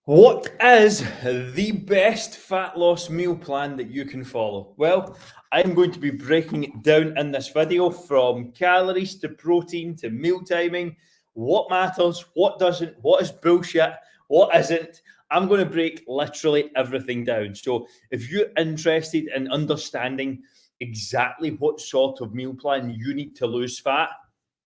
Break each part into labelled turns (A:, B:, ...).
A: What is the best fat loss meal plan that you can follow? Well, I'm going to be breaking it down in this video from calories to protein to meal timing, what matters, what doesn't, what is bullshit, what isn't. I'm going to break literally everything down. So if you're interested in understanding exactly what sort of meal plan you need to lose fat,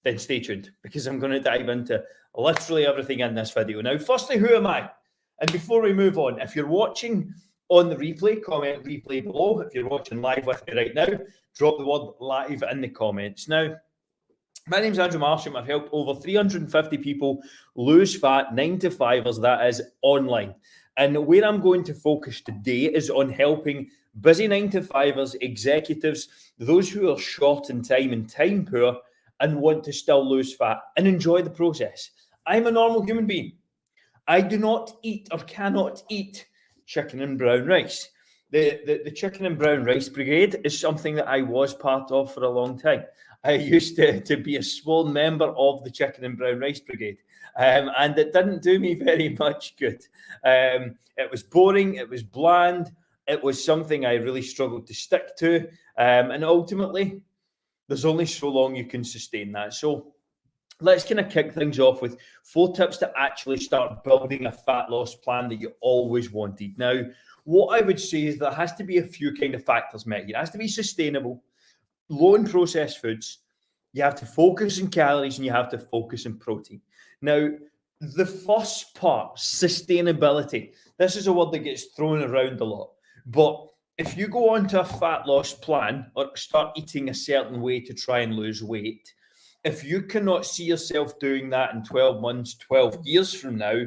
A: then stay tuned because I'm going to dive into literally everything in this video. Now, firstly, who am I? And before we move on, if you're watching on the replay, comment replay below. If you're watching live with me right now, drop the word live in the comments. Now, my name's Andrew Marsham. I've helped over 350 people lose fat, 9-to-5ers, that is, online. And where I'm going to focus today is on helping busy 9-to-5ers, executives, those who are short in time and time poor and want to still lose fat and enjoy the process. I'm a normal human being. I do not eat or cannot eat chicken and brown rice. The chicken and brown rice brigade is something that I was part of for a long time. I used to be a small member of the chicken and brown rice brigade, and it didn't do me very much good. It was boring, it was bland, it was something I really struggled to stick to, and ultimately, there's only so long you can sustain that. So let's kind of kick things off with 4 tips to actually start building a fat loss plan that you always wanted. Now, what I would say is there has to be a few kind of factors met. It has to be sustainable, low in processed foods. You have to focus on calories and you have to focus on protein. Now, the first part, sustainability. This is a word that gets thrown around a lot. But if you go onto a fat loss plan or start eating a certain way to try and lose weight, if you cannot see yourself doing that in 12 months, 12 years from now,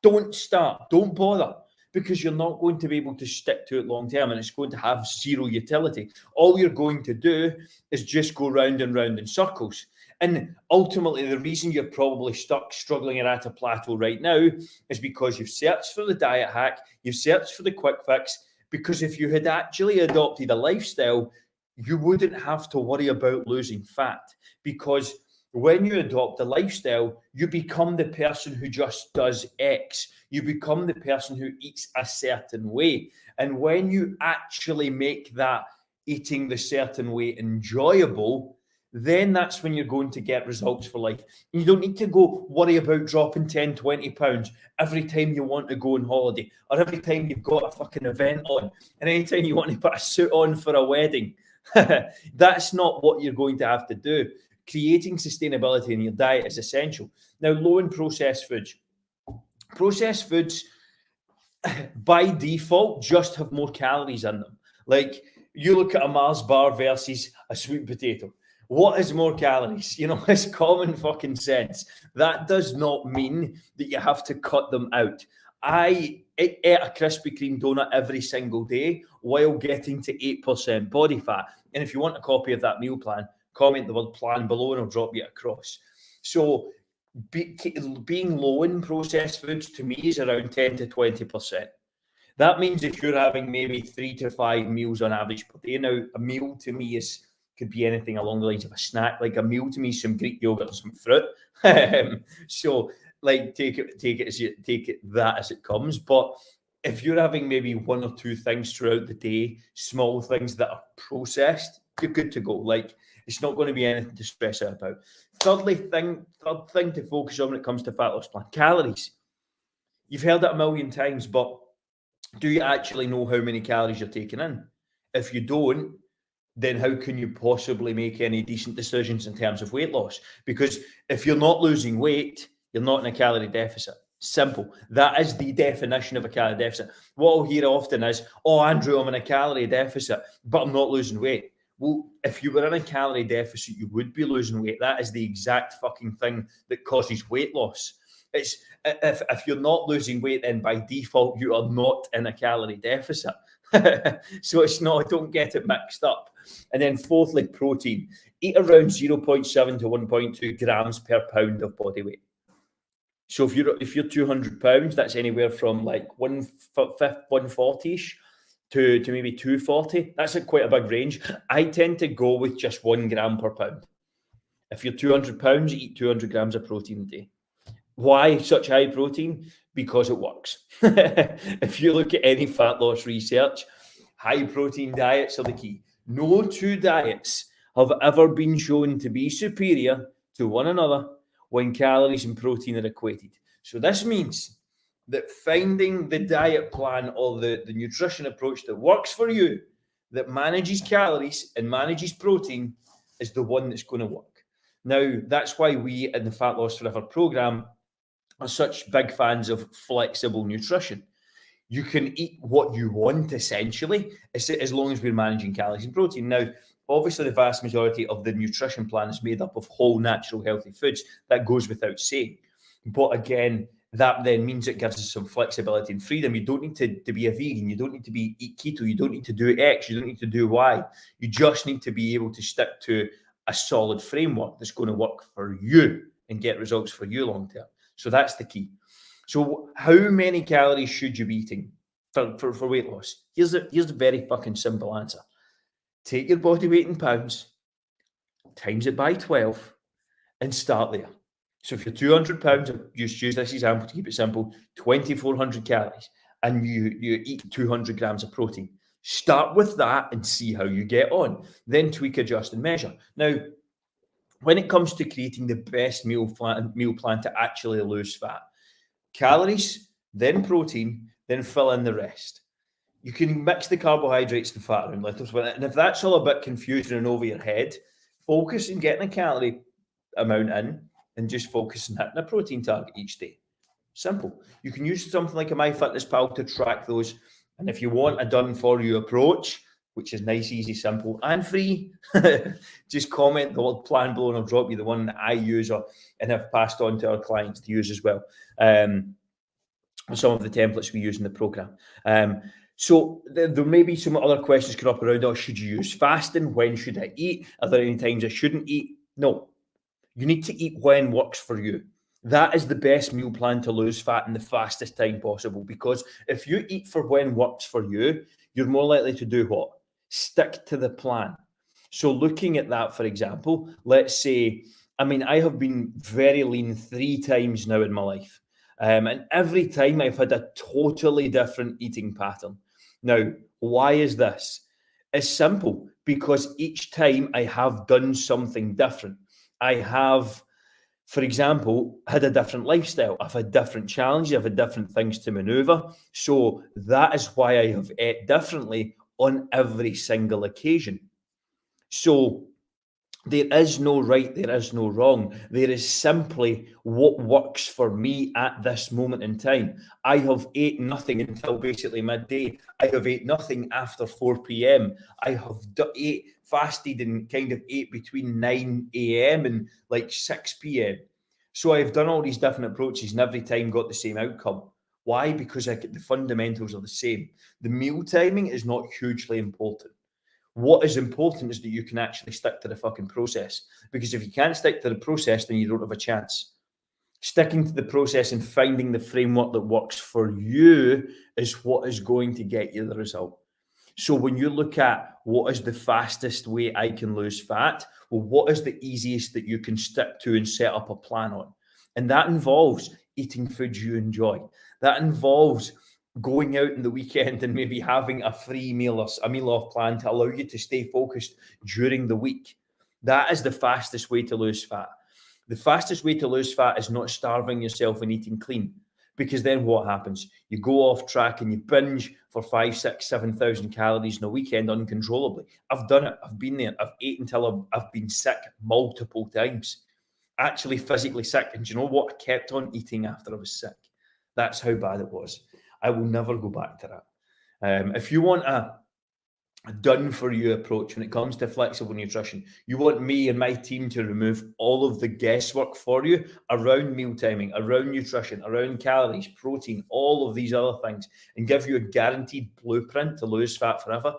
A: don't start, don't bother, because you're not going to be able to stick to it long term and it's going to have zero utility. All you're going to do is just go round and round in circles. And ultimately, the reason you're probably stuck, struggling and at a plateau right now is because you've searched for the diet hack, you've searched for the quick fix, because if you had actually adopted a lifestyle, you wouldn't have to worry about losing fat, because when you adopt a lifestyle, you become the person who just does X. You become the person who eats a certain way. And when you actually make that eating the certain way enjoyable, then that's when you're going to get results for life. You don't need to go worry about dropping 10, 20 pounds every time you want to go on holiday or every time you've got a fucking event on and anytime you want to put a suit on for a wedding. That's not what you're going to have to do. Creating sustainability in your diet is essential. Now, low in processed foods. Processed foods, by default, just have more calories in them. Like, you look at a Mars bar versus a sweet potato. What is more calories? You know, it's common fucking sense. That does not mean that you have to cut them out. I ate a Krispy Kreme donut every single day while getting to 8% body fat. And if you want a copy of that meal plan, comment the word plan below and I'll drop you across. So being low in processed foods to me is around 10 to 20%. That means if you're having maybe 3 to 5 meals on average per day. Now, a meal to me could be anything along the lines of a snack. Like a meal to me is some Greek yogurt and some fruit. So like take it that as it comes. But if you're having maybe 1 or 2 things throughout the day, small things that are processed, you're good to go. Like, it's not going to be anything to stress out about. Third thing to focus on when it comes to fat loss plan: calories. You've heard it a million times, but do you actually know how many calories you're taking in? If you don't, then how can you possibly make any decent decisions in terms of weight loss? Because if you're not losing weight, you're not in a calorie deficit. Simple. That is the definition of a calorie deficit. What I'll hear often is, oh, Andrew, I'm in a calorie deficit, but I'm not losing weight. Well, if you were in a calorie deficit, you would be losing weight. That is the exact fucking thing that causes weight loss. It's if you're not losing weight, then by default, you are not in a calorie deficit. So it's not, don't get it mixed up. And then fourthly, protein. Eat around 0.7 to 1.2 grams per pound of body weight. So if you're 200 pounds, that's anywhere from like 140-ish to maybe 240. That's quite a big range. I tend to go with just 1 gram per pound. If you're 200 pounds, you eat 200 grams of protein a day. Why such high protein? Because it works. If you look at any fat loss research, high protein diets are the key. No two diets have ever been shown to be superior to one another when calories and protein are equated. So this means that finding the diet plan or the nutrition approach that works for you, that manages calories and manages protein, is the one that's going to work. Now, that's why we in the Fat Loss Forever program are such big fans of flexible nutrition. You can eat what you want essentially, as long as we're managing calories and protein. Now, obviously, the vast majority of the nutrition plan is made up of whole, natural, healthy foods. That goes without saying. But again, that then means it gives us some flexibility and freedom. You don't need to be a vegan. You don't need to eat keto. You don't need to do X. You don't need to do Y. You just need to be able to stick to a solid framework that's going to work for you and get results for you long term. So that's the key. So how many calories should you be eating for weight loss? Here's the very fucking simple answer. Take your body weight in pounds, times it by 12, and start there. So if you're 200 pounds, just use this example to keep it simple, 2,400 calories, and you eat 200 grams of protein. Start with that and see how you get on. Then tweak, adjust, and measure. Now, when it comes to creating the best meal plan to actually lose fat, calories, then protein, then fill in the rest. You can mix the carbohydrates and fat around little bit, and if that's all a bit confusing and over your head, focus on getting a calorie amount in and just focus on hitting a protein target each day. Simple. You can use something like a MyFitnessPal to track those, and if you want a done-for-you approach, which is nice, easy, simple, and free, just comment the word plan below and I'll drop you the one that I use and have passed on to our clients to use as well. Some of the templates we use in the program. So there may be some other questions come up around, should you use fasting? When should I eat? Are there any times I shouldn't eat? No. You need to eat when works for you. That is the best meal plan to lose fat in the fastest time possible, because if you eat for when works for you, you're more likely to do what? Stick to the plan. So looking at that, for example, let's say, I have been very lean 3 times now in my life. And every time I've had a totally different eating pattern. Now, why is this? It's simple, because each time I have done something different. I have, for example, had a different lifestyle. I've had different challenges. I've had different things to maneuver. So that is why I have ate differently on every single occasion. So there is no right, there is no wrong. There is simply what works for me at this moment in time. I have ate nothing until basically midday. I have ate nothing after 4 p.m. I have fasted and kind of ate between 9 a.m. and like 6 p.m. So I've done all these different approaches and every time got the same outcome. Why? Because the fundamentals are the same. The meal timing is not hugely important. What is important is that you can actually stick to the fucking process. Because if you can't stick to the process, then you don't have a chance. Sticking to the process and finding the framework that works for you is what is going to get you the result. So when you look at what is the fastest way I can lose fat, well, what is the easiest that you can stick to and set up a plan on? And that involves eating foods you enjoy. That involves going out in the weekend and maybe having a free meal or a meal off plan to allow you to stay focused during the week. That is the fastest way to lose fat. The fastest way to lose fat is not starving yourself and eating clean, because then what happens? You go off track and you binge for 5, 6, 7,000 calories in a weekend uncontrollably. I've done it. I've been there. I've ate until I've been sick multiple times, actually physically sick. And do you know what? I kept on eating after I was sick. That's how bad it was. I will never go back to that. If you want a done-for-you approach when it comes to flexible nutrition, you want me and my team to remove all of the guesswork for you around meal timing, around nutrition, around calories, protein, all of these other things, and give you a guaranteed blueprint to lose fat forever,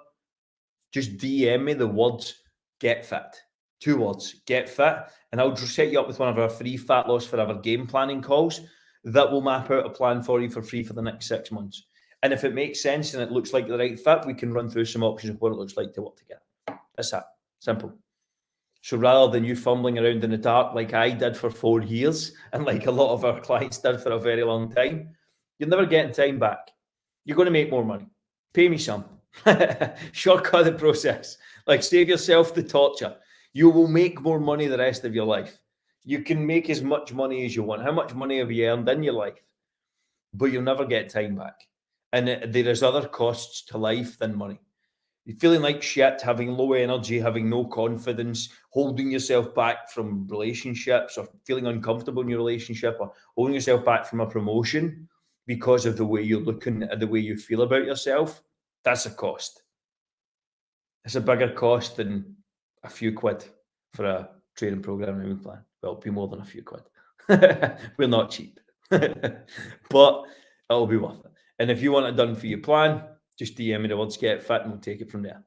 A: just DM me the words "get fit." 2 words, "get fit," and I'll just set you up with one of our free Fat Loss Forever game planning calls that will map out a plan for you for free for the next 6 months. And if it makes sense and it looks like the right fit, we can run through some options of what it looks like to work together. That's that. Simple. So rather than you fumbling around in the dark like I did for 4 years, and like a lot of our clients did for a very long time, you're never getting time back. You're going to make more money. Pay me some. Shortcut the process. Like, save yourself the torture. You will make more money the rest of your life. You can make as much money as you want. How much money have you earned in your life? But you'll never get time back. And there is other costs to life than money. You're feeling like shit, having low energy, having no confidence, holding yourself back from relationships, or feeling uncomfortable in your relationship, or holding yourself back from a promotion because of the way you're looking at the way you feel about yourself. That's a cost. It's a bigger cost than a few quid for a training program and plan. Well, it'll be more than a few quid. We're not cheap, but it'll be worth it. And if you want it done for your plan, just DM me the words "get fit" and we'll take it from there.